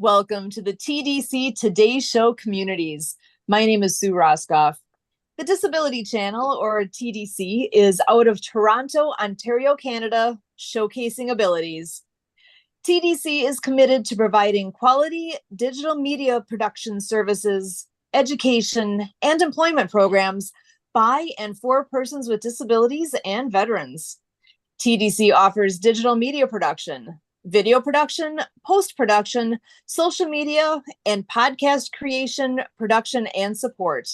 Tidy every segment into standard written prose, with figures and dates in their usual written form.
Welcome to the TDC Today Show communities. My name is Sue Roscoff. The Disability Channel, or TDC, is out of Toronto, Ontario, Canada, showcasing abilities. TDC is committed to providing quality digital media production services, education, and employment programs by and for persons with disabilities and veterans. TDC offers digital media production, video production, post-production, social media, and podcast creation, production, and support.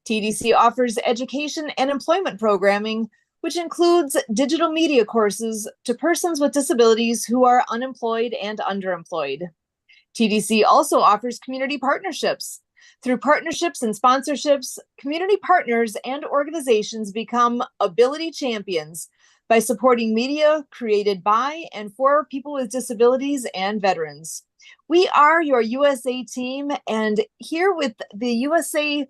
TDC offers education and employment programming, which includes digital media courses to persons with disabilities who are unemployed and underemployed. TDC also offers community partnerships. Through partnerships and sponsorships, community partners and organizations become ability champions by supporting media created by and for people with disabilities and veterans. We are your USA team, and here with the USA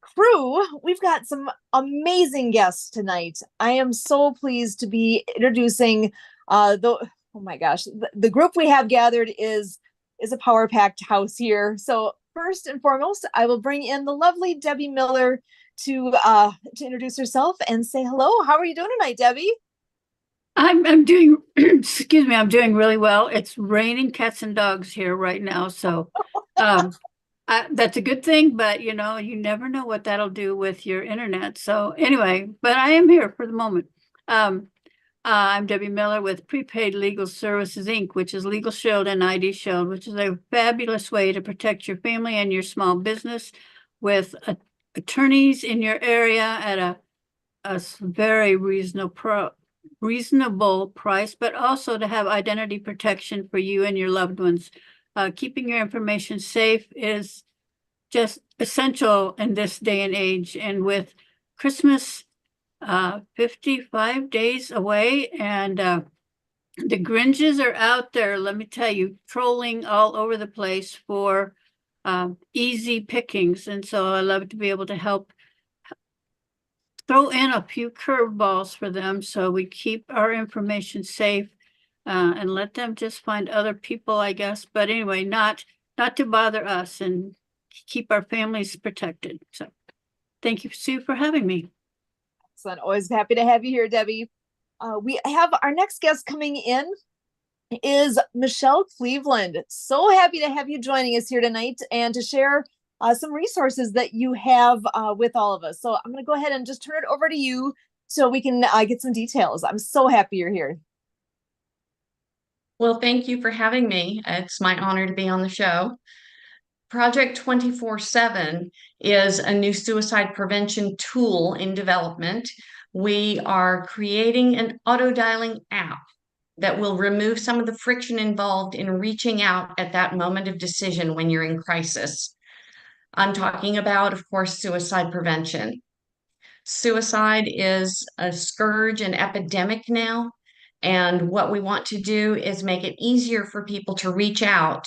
crew, we've got some amazing guests tonight. I am so pleased to be introducing the group we have gathered is a power-packed house here. So first and foremost, I will bring in the lovely Deby Miller to introduce herself and say hello. How are you doing tonight, Deby? I'm doing, excuse me, I'm doing really well. It's raining cats and dogs here right now. So that's a good thing, but you never know what that'll do with your internet. So anyway, but I am here for the moment. I'm Deby Miller with Prepaid Legal Services, Inc., which is LegalShield and ID Shield, which is a fabulous way to protect your family and your small business with attorneys in your area at a very reasonable price, but also to have identity protection for you and your loved ones. Keeping your information safe is just essential in this day and age. And with Christmas 55 days away, and the Grinches are out there, let me tell you, trolling all over the place for easy pickings. And so I love to be able to help throw in a few curveballs for them so we keep our information safe and let them just find other people, I guess. But anyway, not to bother us and keep our families protected. So thank you, Sue, for having me. Excellent. Always happy to have you here, Deby. We have our next guest coming in is Michelle Cleveland. So happy to have you joining us here tonight and to share some resources that you have with all of us. So I'm going to go ahead and just turn it over to you so we can get some details. I'm so happy you're here. Well, thank you for having me. It's my honor to be on the show. Project 24/7 is a new suicide prevention tool in development. We are creating an auto-dialing app that will remove some of the friction involved in reaching out at that moment of decision when you're in crisis. I'm talking about, of course, suicide prevention. Suicide is a scourge and epidemic now. And what we want to do is make it easier for people to reach out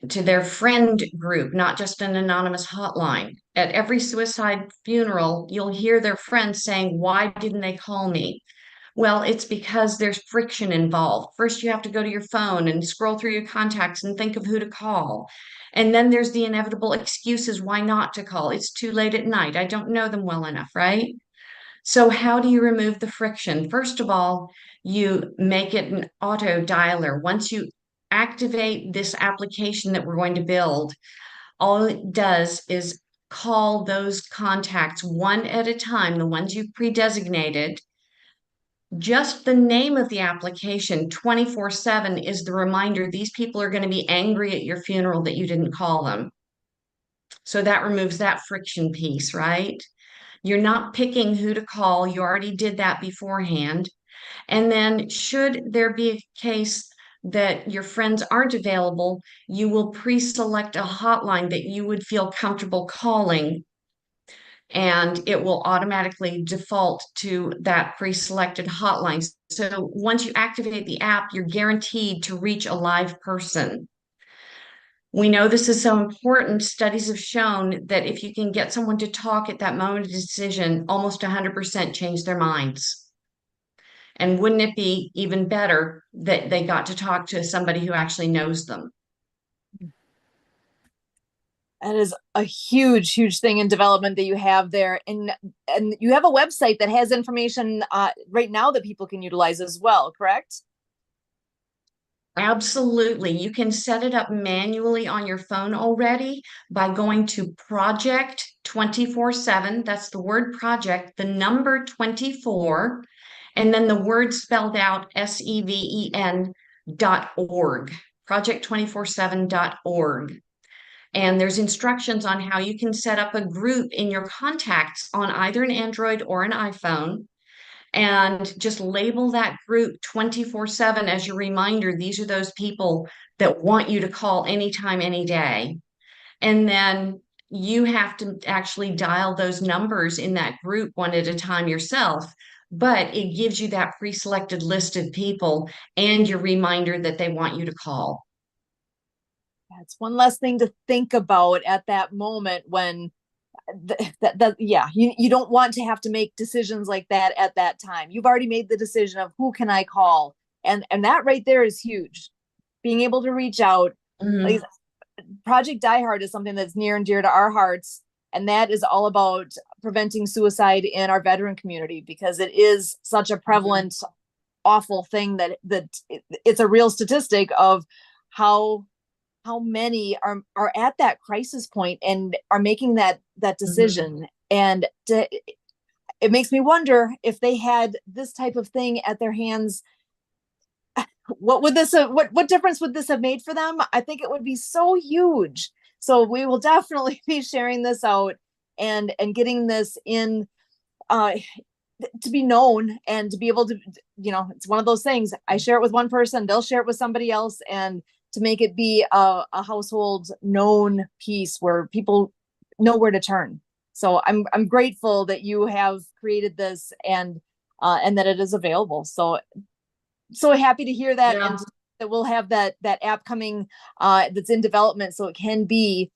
to their friend group, not just an anonymous hotline. At every suicide funeral, you'll hear their friends saying, "Why didn't they call me?" Well, it's because there's friction involved. First, you have to go to your phone and scroll through your contacts and think of who to call. And then there's the inevitable excuses why not to call. It's too late at night. I don't know them well enough, right? So how do you remove the friction? First of all, you make it an auto dialer. Once you activate this application that we're going to build, all it does is call those contacts one at a time, the ones you've pre-designated. Just the name of the application, 24/7, is the reminder these people are going to be angry at your funeral that you didn't call them. So that removes that friction piece, right? You're not picking who to call. You already did that beforehand. And then should there be a case that your friends aren't available, you will pre-select a hotline that you would feel comfortable calling, and it will automatically default to that pre-selected hotline. So once you activate the app, you're guaranteed to reach a live person. We know this is so important. Studies have shown that if you can get someone to talk at that moment of decision, almost 100% change their minds. And wouldn't it be even better that they got to talk to somebody who actually knows them? That is a huge, huge thing in development that you have there. And you have a website that has information right now that people can utilize as well, correct? Absolutely. You can set it up manually on your phone already by going to Project 24/7. That's the word project, the number 24, and then the word spelled out SEVEN.org, project247.org. And there's instructions on how you can set up a group in your contacts on either an Android or an iPhone and just label that group 24/7 as your reminder. These are those people that want you to call anytime, any day. And then you have to actually dial those numbers in that group one at a time yourself. But it gives you that pre-selected list of people and your reminder that they want you to call. It's one less thing to think about at that moment when you don't want to have to make decisions like that at that time. You've already made the decision of who can I call, and that right there is huge. Being able to reach out. Like, Project Die Hard is something that's near and dear to our hearts, and that is all about preventing suicide in our veteran community, because it is such a prevalent, awful thing that it's a real statistic of how many are at that crisis point and are making that decision. And it makes me wonder if they had this type of thing at their hands, what would this what difference would this have made for them? I think it would be so huge. So we will definitely be sharing this out and getting this in to be known, and to be able to, it's one of those things. I share it with one person, they'll share it with somebody else, and to make it be a household known piece where people know where to turn. So I'm grateful that you have created this, and that it is available. So happy to hear that, and that we'll have that app coming that's in development, so it can be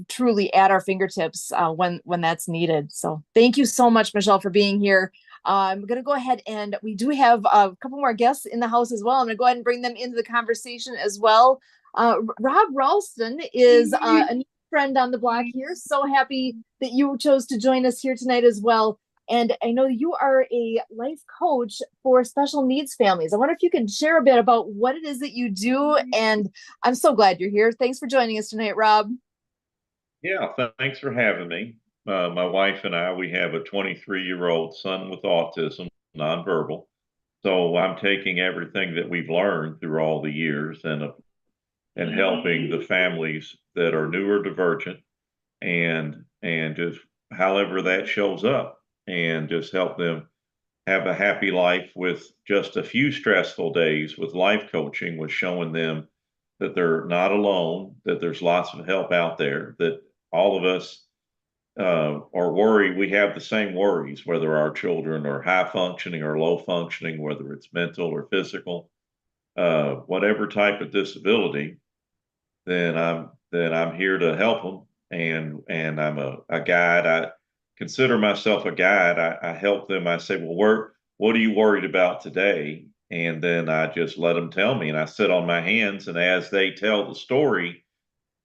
truly at our fingertips when that's needed. So thank you so much, Michelle, for being here. I'm going to go ahead, and we do have a couple more guests in the house as well. I'm going to go ahead and bring them into the conversation as well. Rob Ralston is a new friend on the block here. So happy that you chose to join us here tonight as well. And I know you are a life coach for special needs families. I wonder if you could share a bit about what it is that you do. And I'm so glad you're here. Thanks for joining us tonight, Rob. Yeah, thanks for having me. My wife and I, we have a 23-year-old son with autism, nonverbal. So I'm taking everything that we've learned through all the years and helping the families that are neurodivergent and just however that shows up, and just help them have a happy life with just a few stressful days with life coaching, with showing them that they're not alone, that there's lots of help out there, that all of us are worried. We have the same worries, whether our children are high functioning or low functioning, whether it's mental or physical, whatever type of disability. Then I'm here to help them, and I'm a guide. I consider myself a guide. I help them. I say, well, what are you worried about today? And then I just let them tell me, and I sit on my hands, and as they tell the story,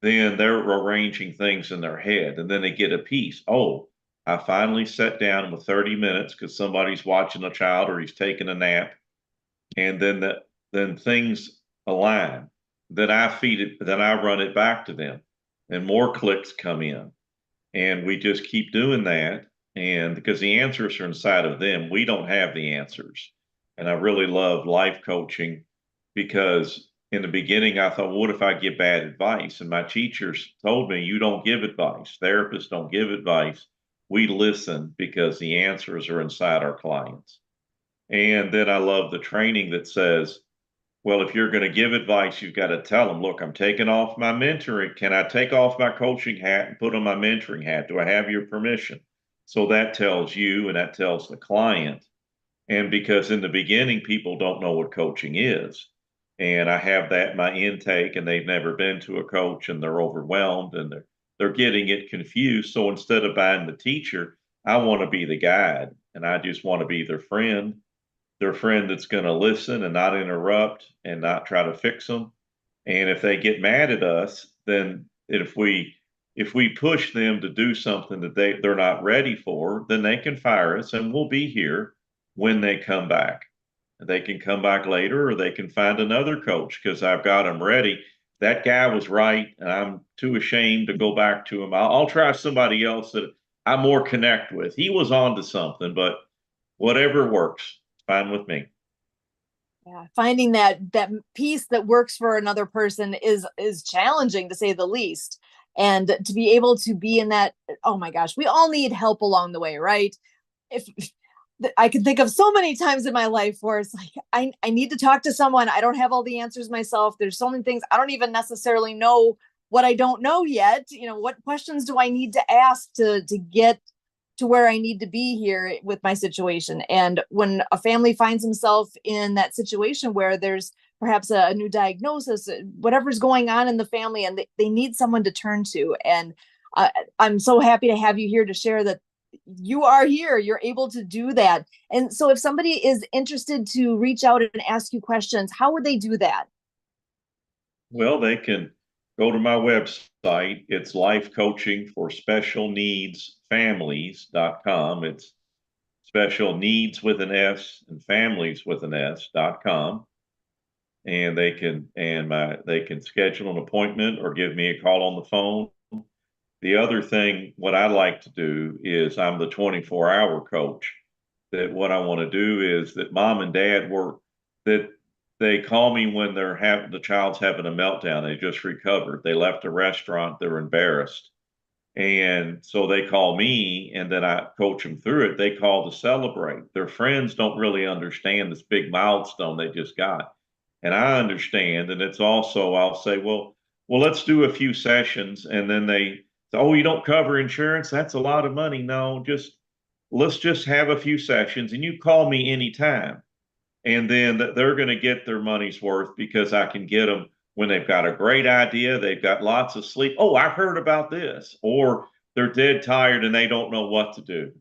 then they're arranging things in their head, and then they get a piece. Oh, I finally sat down with 30 minutes because somebody's watching a child or he's taking a nap, and then things align. Then I feed it, then I run it back to them, and more clicks come in, and we just keep doing that. And because the answers are inside of them, we don't have the answers. And I really love life coaching, because in the beginning I thought, what if I give bad advice? And my teachers told me, you don't give advice. Therapists don't give advice. We listen, because the answers are inside our clients. And then I love the training that says, well, if you're going to give advice, you've got to tell them, look, I'm taking off my mentoring. Can I take off my coaching hat and put on my mentoring hat? Do I have your permission? So that tells you, and that tells the client. And because in the beginning, people don't know what coaching is. And I have that in my intake, and they've never been to a coach, and they're overwhelmed, and they're getting it confused. So instead of buying the teacher, I want to be the guide, and I just want to be their friend that's going to listen and not interrupt and not try to fix them. And if they get mad at us, then if we if we push them to do something that they're not ready for, then they can fire us and we'll be here when they come back. They can come back later or they can find another coach because I've got them ready. That guy was right and I'm too ashamed to go back to him. I'll try somebody else that I more connect with. He was on to something, but whatever works, fine with me. Yeah, finding that piece that works for another person is challenging to say the least. And to be able to be in that, oh my gosh, we all need help along the way, right? If I can think of so many times in my life where it's like I need to talk to someone. I don't have all the answers myself. There's so many things I don't even necessarily know what I don't know yet. What questions do I need to ask to get to where I need to be here with my situation? And when a family finds himself in that situation where there's perhaps a new diagnosis, whatever's going on in the family, and they need someone to turn to. And I'm so happy to have you here to share that you are here, you're able to do that. And so if somebody is interested to reach out and ask you questions, how would they do that? Well, they can go to my website. It's Life Coaching for Special Needs Families.com. It's special needs with an S and families with an S.com. And they can schedule an appointment or give me a call on the phone. The other thing, what I like to do is I'm the 24-hour coach. That what I want to do is that mom and dad that they call me when the child's having a meltdown. They just recovered. They left a restaurant. They're embarrassed. And so they call me and then I coach them through it. They call to celebrate. Their friends don't really understand this big milestone they just got. And I understand. And it's also, I'll say, well, let's do a few sessions. And then they say, oh, you don't cover insurance? That's a lot of money. No, let's just have a few sessions and you call me anytime. And then they're going to get their money's worth because I can get them when they've got a great idea, they've got lots of sleep. Oh, I heard about this. Or they're dead tired and they don't know what to do.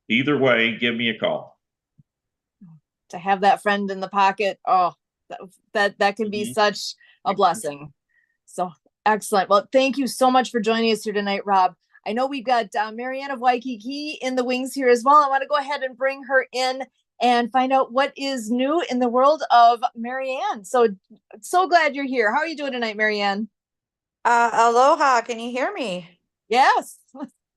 Either way, give me a call. To have that friend in the pocket, oh, that can be such a blessing. So excellent. Well, thank you so much for joining us here tonight, Rob. I know we've got Marianne of Waikiki in the wings here as well. I want to go ahead and bring her in and find out what is new in the world of Marianne. So glad you're here. How are you doing tonight, Marianne? Aloha, can you hear me? Yes.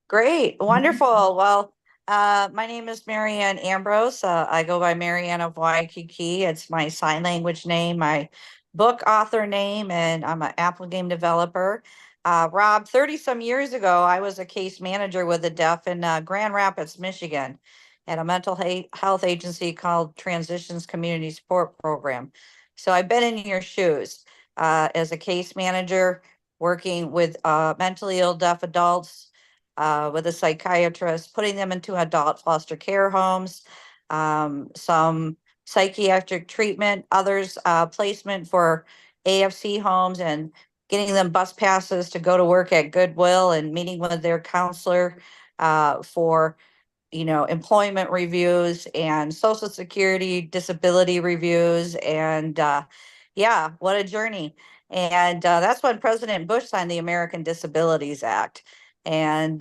Great, wonderful. Well, my name is Marianne Ambrose. I go by Marianne of Waikiki. It's my sign language name, my book author name, and I'm an Apple game developer. Rob, 30 some years ago, I was a case manager with the deaf in Grand Rapids, Michigan, at a mental health agency called Transitions Community Support Program. So I've been in your shoes as a case manager, working with mentally ill deaf adults, with a psychiatrist, putting them into adult foster care homes, some psychiatric treatment, others placement for AFC homes, and getting them bus passes to go to work at Goodwill, and meeting with their counselor for employment reviews and Social Security disability reviews. And yeah, what a journey. And that's when President Bush signed the American Disabilities Act. And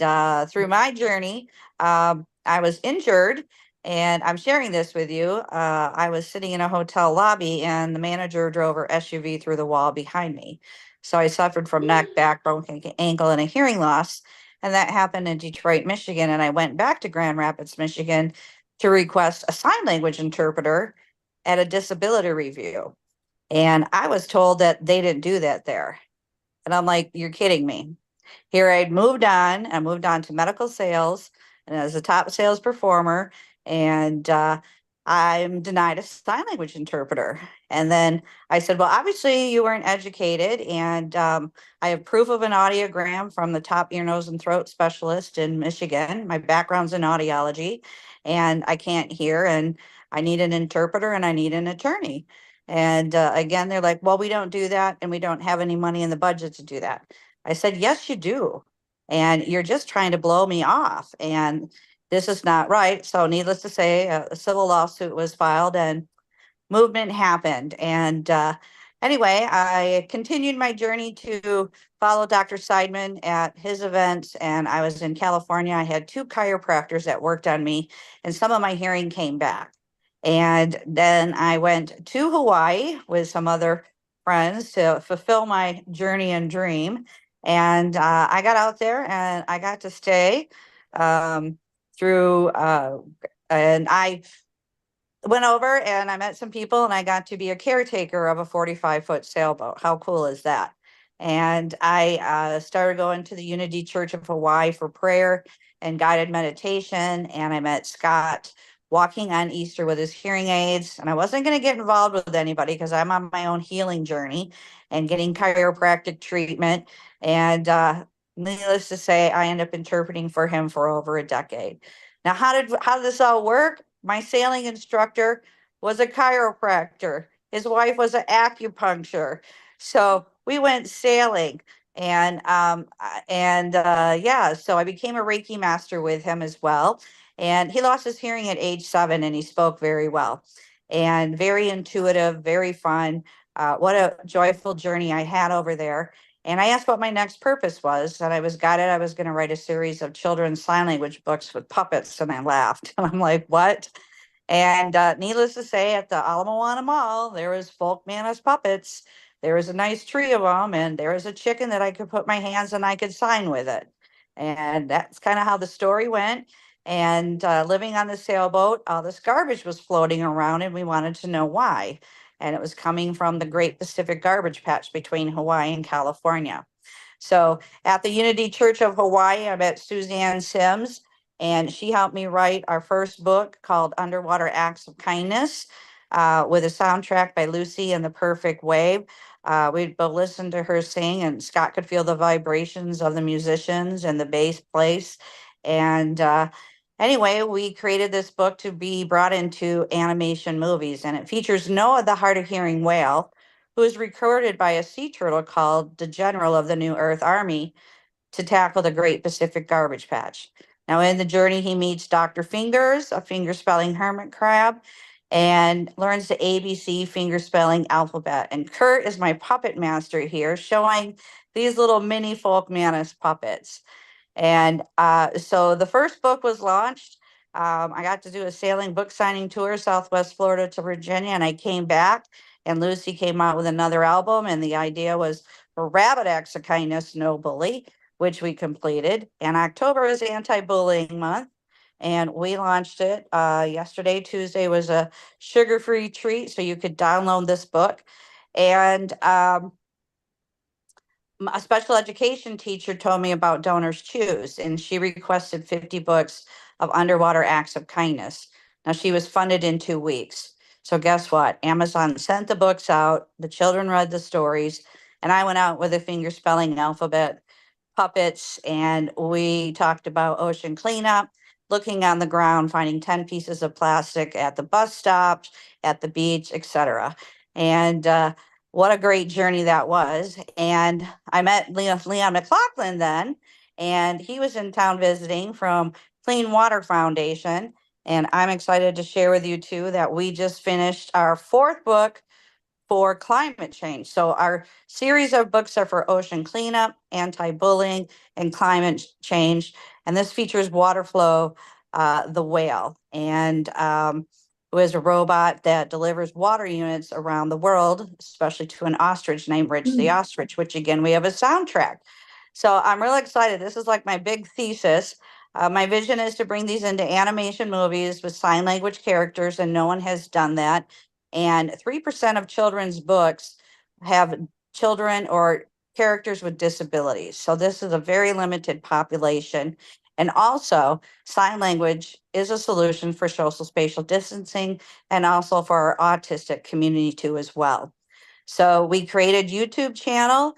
through my journey, I was injured, and I'm sharing this with you. I was sitting in a hotel lobby and the manager drove her SUV through the wall behind me. So I suffered from neck, back, broken ankle, and a hearing loss. And that happened in Detroit, Michigan. And I went back to Grand Rapids, Michigan to request a sign language interpreter at a disability review. And I was told that they didn't do that there. And I'm like, you're kidding me. Here I moved on to medical sales and as a top sales performer. And I'm denied a sign language interpreter. And then I said, well, obviously you weren't educated. And I have proof of an audiogram from the top ear, nose, and throat specialist in Michigan. My background's in audiology, and I can't hear, and I need an interpreter and I need an attorney. And again, they're like, well, we don't do that, and we don't have any money in the budget to do that. I said, yes, you do. And you're just trying to blow me off. And this is not right. So needless to say, a civil lawsuit was filed and movement happened. And anyway, I continued my journey to follow Dr. Seidman at his events, and I was in California. I had 2 chiropractors that worked on me, and some of my hearing came back. And then I went to Hawaii with some other friends to fulfill my journey and dream. And I got out there and I got to stay through, and I went over and I met some people and I got to be a caretaker of a 45-foot sailboat. How cool is that? And I started going to the Unity Church of Hawaii for prayer and guided meditation. And I met Scott walking on Easter with his hearing aids. And I wasn't going to get involved with anybody because I'm on my own healing journey and getting chiropractic treatment. And needless to say, I ended up interpreting for him for over a decade. Now, how did this all work? My sailing instructor was a chiropractor. His wife was an acupuncture. So we went sailing, and yeah, so I became a Reiki master with him as well. And he lost his hearing at age 7, and he spoke very well, and very intuitive, very fun. What a joyful journey I had over there. And I asked what my next purpose was, and I was guided. I was going to write a series of children's sign language books with puppets, and I laughed. And I'm like, what? And needless to say, at the Ala Moana Mall, there was Folk Manis puppets. There was a nice tree of them, and there was a chicken that I could put my hands and I could sign with it. And that's kind of how the story went. And living on the sailboat, all this garbage was floating around, and we wanted to know why. And it was coming from the Great Pacific Garbage Patch between Hawaii and California. So at the Unity Church of Hawaii, I met Suzanne Sims, and she helped me write our first book called Underwater Acts of Kindness, with a soundtrack by Lucy and the Perfect Wave. We'd both listen to her sing, and Scott could feel the vibrations of the musicians and the bass place. And anyway, we created this book to be brought into animation movies, and it features Noah, the hard of hearing whale, who is recorded by a sea turtle called the General of the New Earth Army to tackle the Great Pacific Garbage Patch. Now, in the journey, he meets Dr. Fingers, a finger spelling hermit crab, and learns the ABC finger spelling alphabet. And Kurt is my puppet master here, showing these little mini Folk Manis puppets. And so the first book was launched. I got to do a sailing book signing tour, Southwest Florida to Virginia, and I came back, and Lucy came out with another album. And the idea was for Rabbit Acts of Kindness, No Bully, which we completed. And October is anti-bullying month. And we launched it yesterday. Tuesday was a sugar-free treat, so you could download this book. And a special education teacher told me about Donors Choose, and she requested 50 books of underwater acts of kindness. Now, she was funded in 2 weeks. So guess what? Amazon sent the books out, the children read the stories, and I went out with a finger spelling alphabet puppets, and we talked about ocean cleanup, looking on the ground, finding 10 pieces of plastic at the bus stops, at the beach, etc. And what a great journey that was. And I met Leon McLaughlin then, and he was in town visiting from Clean Water Foundation. And I'm excited to share with you too that we just finished our 4th book for climate change. So our series of books are for ocean cleanup, anti-bullying, and climate change. And this features Waterflow, the whale. And it was a robot that delivers water units around the world, especially to an ostrich named Rich the Ostrich, which again, we have a soundtrack. So I'm really excited. This is like my big thesis. My vision is to bring these into animation movies with sign language characters, and no one has done that. And 3% of children's books have children or characters with disabilities. So this is a very limited population. And also, sign language is a solution for social spatial distancing and also for our autistic community too as well. So we created YouTube channel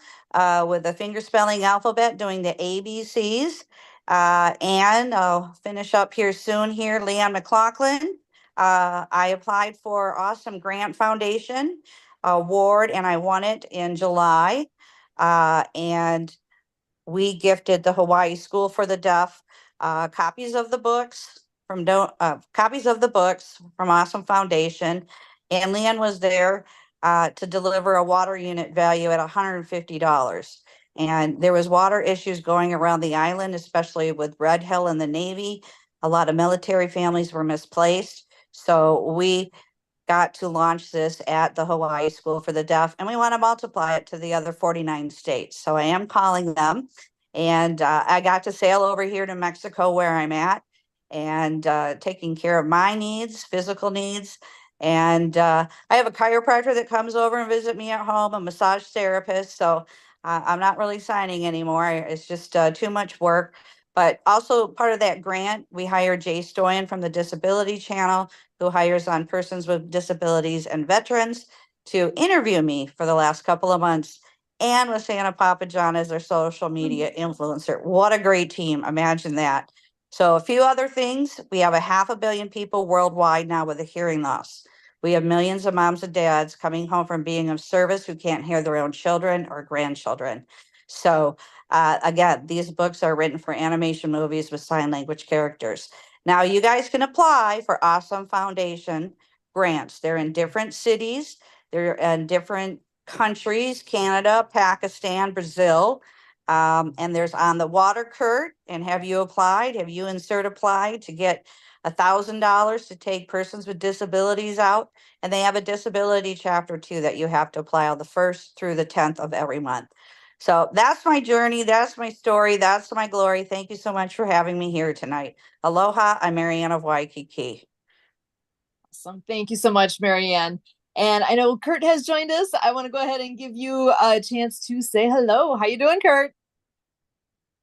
with a finger spelling alphabet doing the ABCs. And I'll finish up here soon here, Leon McLaughlin. I applied for Awesome Grant Foundation award, and I won it in July. And we gifted the Hawaii School for the Deaf copies of the books from Awesome Foundation. And Leon was there to deliver a water unit value at $150. And there was water issues going around the island, especially with Red Hill and the Navy. A lot of military families were misplaced. So we got to launch this at the Hawaii School for the Deaf, and we want to multiply it to the other 49 states. So I am calling them, and I got to sail over here to Mexico where I'm at, and taking care of my needs, physical needs. And I have a chiropractor that comes over and visit me at home, a massage therapist. So I'm not really signing anymore. It's just too much work. But also part of that grant, we hired Jay Stoyan from the Disability Channel, who hires on persons with disabilities and veterans, to interview me for the last couple of months, and with Santa Papa John as their social media influencer. What a great team. Imagine that. So a few other things. We have 500 million people worldwide now with a hearing loss. We have millions of moms and dads coming home from being of service who can't hear their own children or grandchildren. So again, these books are written for animation movies with sign language characters. Now you guys can apply for Awesome Foundation grants. They're in different cities. They're in different countries, Canada, Pakistan, Brazil. And there's On the Water, Kurt. And have you applied? Have you applied to get $1,000 to take persons with disabilities out? And they have a disability chapter too that you have to apply on the 1st through the 10th of every month. So that's my journey. That's my story. That's my glory. Thank you so much for having me here tonight. Aloha, I'm Marianne of Waikiki. Awesome. Thank you so much, Marianne. And I know Kurt has joined us. I want to go ahead and give you a chance to say hello. How you doing, Kurt?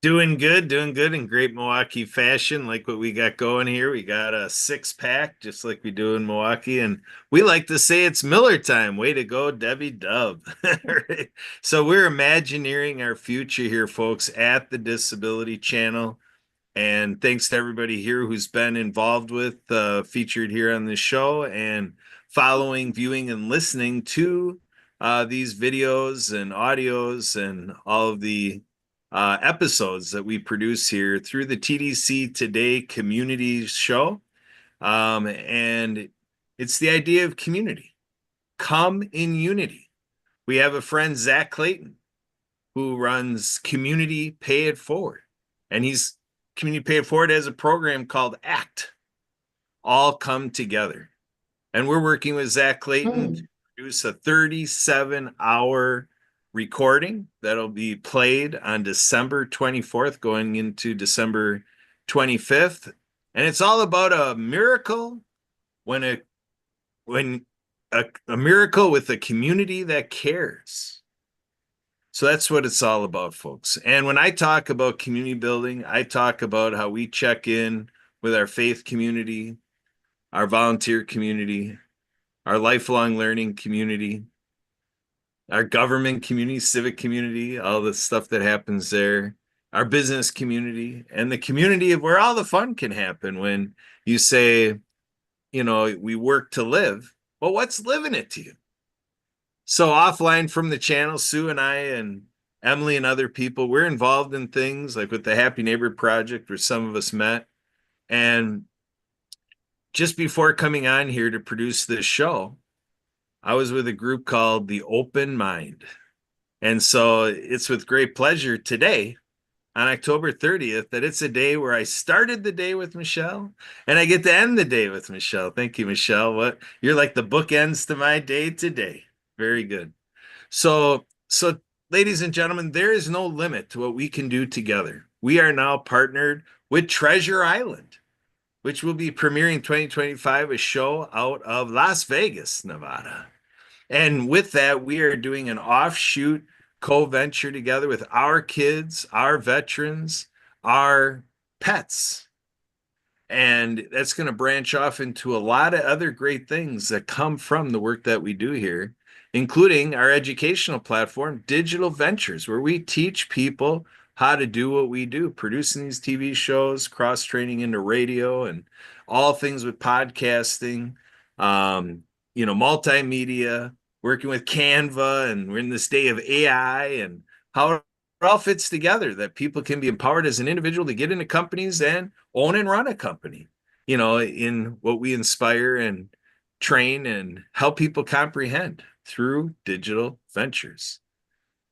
Doing good in great Milwaukee fashion, like what we got going here. We got a 6-pack, just like we do in Milwaukee, and we like to say it's Miller time. Way to go, Debbie Dub. Right? So we're imagineering our future here, folks, at the Disability Channel. And thanks to everybody here who's been involved with, featured here on the show, and following, viewing, and listening to these videos and audios and all of the episodes that we produce here through the TDC Today Community Show. And it's the idea of community. Come in unity. We have a friend, Zach Clayton, who runs Community Pay It Forward. And Community Pay It Forward has a program called ACT, All Come Together. And we're working with Zach Clayton to produce a 37-hour recording that'll be played on December 24th, going into December 25th. And it's all about a miracle when a miracle with a community that cares. So that's what it's all about, folks. And when I talk about community building, I talk about how we check in with our faith community, our volunteer community, our lifelong learning community, our government community, civic community, all the stuff that happens there, our business community, and the community of where all the fun can happen when you say, we work to live. Well, what's living it to you? So offline from the channel, Sue and I and Emily and other people, we're involved in things like with the Happy Neighbor Project, where some of us met. And just before coming on here to produce this show, I was with a group called The Open Mind. And so it's with great pleasure today, on October 30th, that it's a day where I started the day with Michelle and I get to end the day with Michelle. Thank you, Michelle. You're like the bookends to my day today. Very good. So ladies and gentlemen, there is no limit to what we can do together. We are now partnered with Treasure Island, which will be premiering 2025, a show out of Las Vegas, Nevada. And with that, we are doing an offshoot co-venture together with our kids, our veterans, our pets. And that's going to branch off into a lot of other great things that come from the work that we do here, including our educational platform, Digital Ventures, where we teach people how to do what we do, producing these TV shows, cross-training into radio, and all things with podcasting, multimedia, working with Canva, and we're in this day of AI, and how it all fits together, that people can be empowered as an individual to get into companies and own and run a company, in what we inspire and train, and help people comprehend through digital ventures.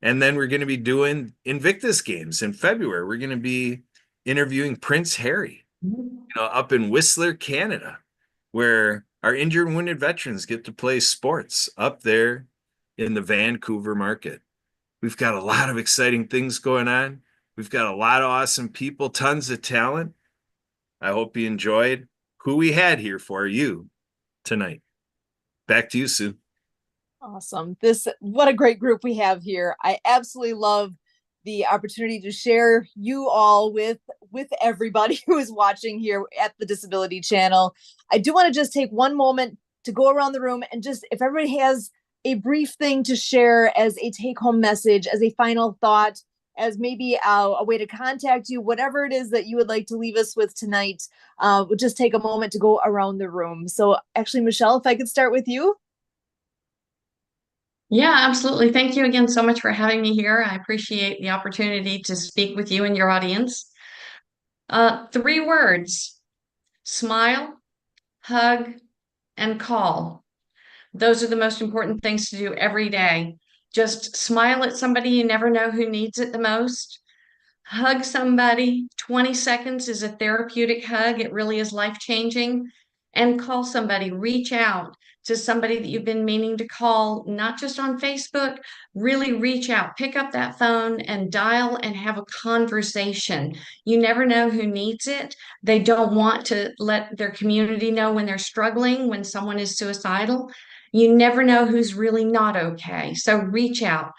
And then we're going to be doing Invictus Games in February. We're going to be interviewing Prince Harry, up in Whistler, Canada, where our injured and wounded veterans get to play sports up there in the Vancouver market. We've got a lot of exciting things going on. We've got a lot of awesome people, tons of talent. I hope you enjoyed who we had here for you tonight. Back to you, Sue. Awesome. What a great group we have here. I absolutely love the opportunity to share you all with everybody who is watching here at the Disability Channel. I do want to just take one moment to go around the room and just, if everybody has a brief thing to share as a take-home message, as a final thought, as maybe a way to contact you, whatever it is that you would like to leave us with tonight, we'll just take a moment to go around the room. So actually, Michelle, if I could start with you. Yeah, absolutely. Thank you again so much for having me here. I appreciate the opportunity to speak with you and your audience. 3 words: smile, hug, and call. Those are the most important things to do every day. Just smile at somebody. You never know who needs it the most. Hug somebody. 20 seconds is a therapeutic hug. It really is life-changing. And call somebody. Reach out to somebody that you've been meaning to call, not just on Facebook. Really reach out. Pick up that phone and dial and have a conversation. You never know who needs it. They don't want to let their community know when they're struggling, when someone is suicidal. You never know who's really not okay. So reach out.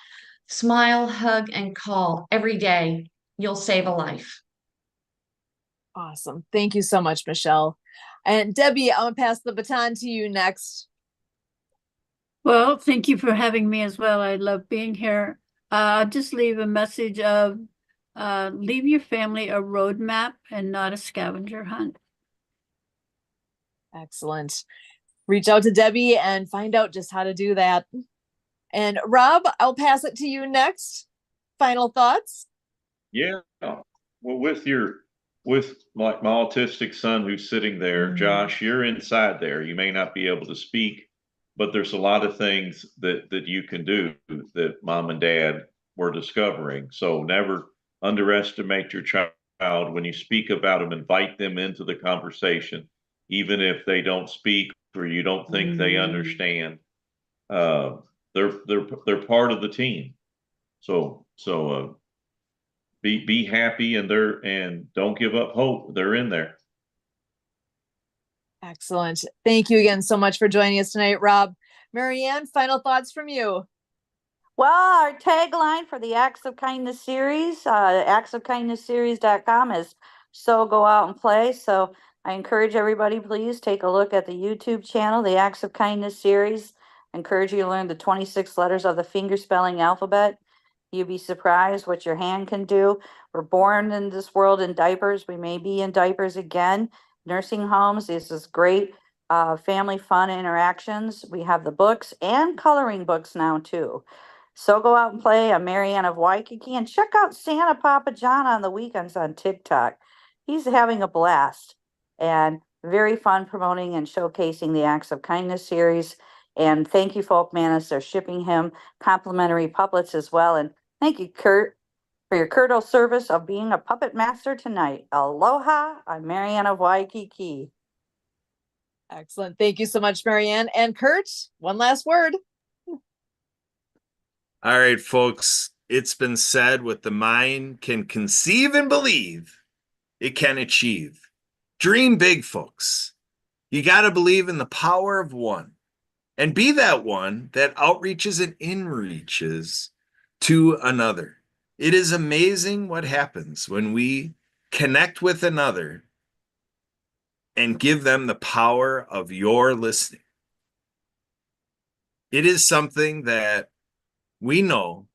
Smile, hug, and call every day. You'll save a life. Awesome. Thank you so much, Michelle. And Debbie, I'm going to pass the baton to you next. Well, thank you for having me as well. I love being here. I'll just leave a message of leave your family a roadmap and not a scavenger hunt. Excellent. Reach out to Debbie and find out just how to do that. And Rob, I'll pass it to you next. Final thoughts? Yeah. Well, with my autistic son who's sitting there, Josh, you're inside there. You may not be able to speak, but there's a lot of things that you can do that mom and dad were discovering. So never underestimate your child. When you speak about them, invite them into the conversation, even if they don't speak or you don't think they understand. They're part of the team. So be happy and don't give up hope. They're in there. Excellent. Thank you again so much for joining us tonight, Rob. Marianne, final thoughts from you. Well, our tagline for the Acts of Kindness series, actsofkindnessseries.com is "So go out and play." So I encourage everybody, please take a look at the YouTube channel, the Acts of Kindness series. I encourage you to learn the 26 letters of the finger spelling alphabet. You'd be surprised what your hand can do. We're born in this world in diapers. We may be in diapers again. Nursing homes, this is great family fun interactions. We have the books and coloring books now too. So go out and play. I'm Marianne of Waikiki, and check out Santa Papa John on the weekends on TikTok. He's having a blast and very fun promoting and showcasing the Acts of Kindness series. And thank you, Folk Manis. They're shipping him complimentary puppets as well. And thank you, Kurt, for your courteous service of being a puppet master tonight. Aloha. I'm Marianne of Waikiki. Excellent. Thank you so much, Marianne. And Kurt, one last word. All right, folks, it's been said what the mind can conceive and believe, it can achieve. Dream big, folks. You got to believe in the power of one and be that one that outreaches and inreaches to another. It is amazing what happens when we connect with another and give them the power of your listening. It is something that we know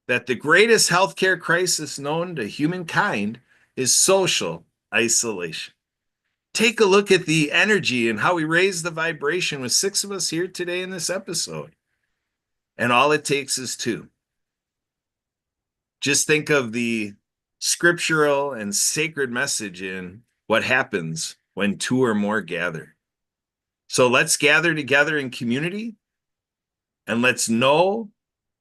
that the greatest healthcare crisis known to humankind is social isolation. Take a look at the energy and how we raise the vibration with 6 of us here today in this episode. And all it takes is 2. Just think of the scriptural and sacred message in what happens when 2 or more gather. So let's gather together in community and let's know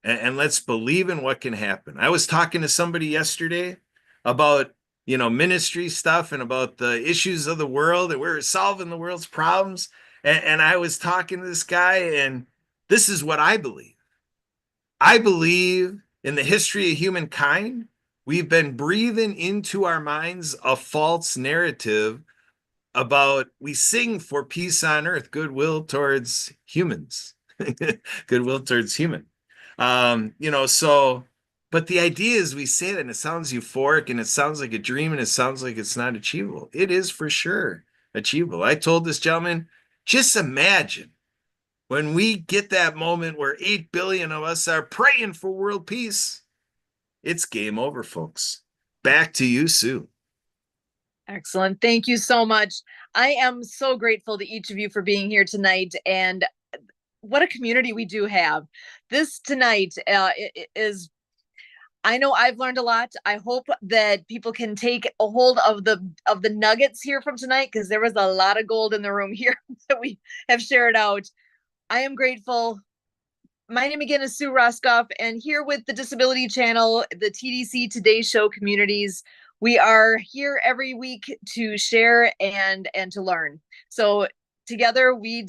and let's believe in what can happen. I was talking to somebody yesterday about, ministry stuff and about the issues of the world, and we're solving the world's problems. And I was talking to this guy, and this is what I believe. I believe in the history of humankind, we've been breathing into our minds a false narrative about, we sing for peace on earth, goodwill towards humans, goodwill towards human. But the idea is, we say that and it sounds euphoric and it sounds like a dream and it sounds like it's not achievable. It is for sure achievable. I told this gentleman, just imagine when we get that moment where 8 billion of us are praying for world peace, it's game over, folks. Back to you, Sue. Excellent. Thank you so much. I am so grateful to each of you for being here tonight, and what a community we do have. This tonight is, I know I've learned a lot. I hope that people can take a hold of the nuggets here from tonight, because there was a lot of gold in the room here that we have shared out. I am grateful. My name again is Sue Roskoff, and here with the Disability Channel, the TDC Today Show communities, we are here every week to share and to learn. So together we